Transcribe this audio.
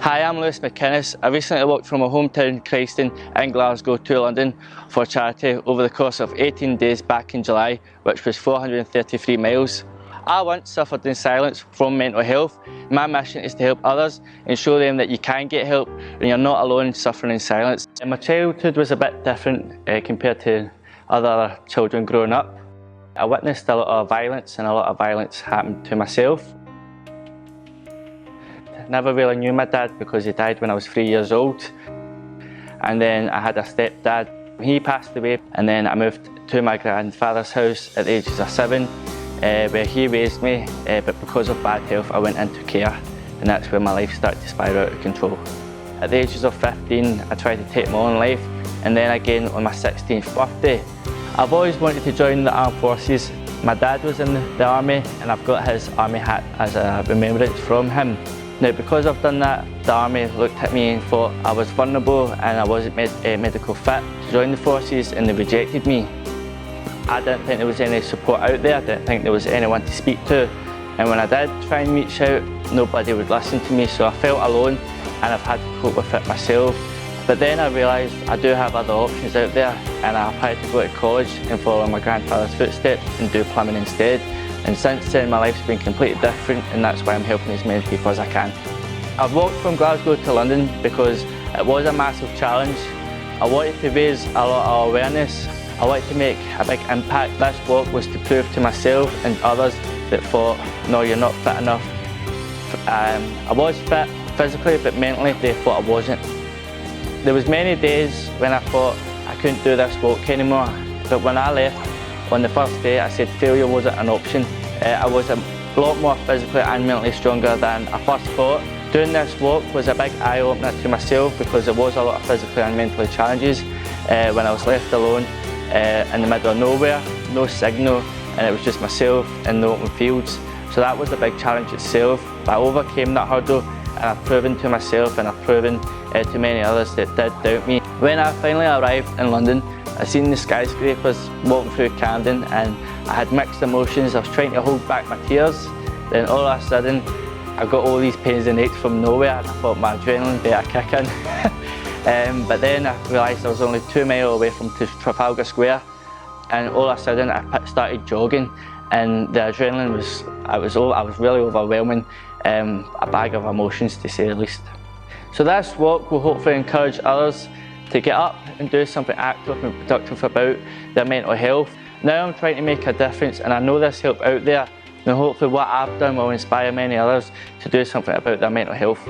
Hi, I'm McInnes. I recently walked from my hometown Christon in Glasgow to London for charity over the course of 18 days back in July, which was 433 miles. I once suffered in silence from mental health. My mission is to help others and show them that you can get help and you're not alone suffering in silence. And my childhood was a bit different compared to other children growing up. I witnessed a lot of violence, and a lot of violence happened to myself. Never really knew my dad because he died when I was 3 years old. And then I had a stepdad. He passed away, and then I moved to my grandfather's house at the ages of 7, where he raised me, but because of bad health I went into care, and that's where my life started to spiral out of control. At the ages of 15 I tried to take my own life, and then again on my 16th birthday. I've always wanted to join the armed forces. My dad was in the army, and I've got his army hat as a remembrance from him. Now, because I've done that, the army looked at me and thought I was vulnerable and I wasn't medical fit to join the forces, and they rejected me. I didn't think there was any support out there. I didn't think there was anyone to speak to, and when I did try and reach out, nobody would listen to me, so I felt alone and I've had to cope with it myself. But then I realised I do have other options out there, and I applied to go to college and follow my grandfather's footsteps and do plumbing instead. And since then my life's been completely different, and that's why I'm helping as many people as I can. I've walked from Glasgow to London because it was a massive challenge. I wanted to raise a lot of awareness. I wanted to make a big impact. This walk was to prove to myself and others that thought, no, you're not fit enough. I was fit physically, but mentally they thought I wasn't. There was many days when I thought I couldn't do this walk anymore, but when I left on the first day I said failure wasn't an option. I was a lot more physically and mentally stronger than I first thought. Doing this walk was a big eye-opener to myself because there was a lot of physically and mentally challenges when I was left alone in the middle of nowhere, no signal, and it was just myself in the open fields. So that was a big challenge itself, but I overcame that hurdle, and I've proven to myself and I've proven to many others that did doubt me. When I finally arrived in London, I seen the skyscrapers walking through Camden, and I had mixed emotions. I was trying to hold back my tears. Then all of a sudden I got all these pains and aches from nowhere, and I thought my adrenaline better kick in. But then I realised I was only 2 miles away from Trafalgar Square, and all of a sudden I started jogging, and the adrenaline was really overwhelming. A bag of emotions, to say the least. So this walk will hopefully encourage others to get up and do something active and productive about their mental health. Now I'm trying to make a difference, and I know there's help out there, and hopefully what I've done will inspire many others to do something about their mental health.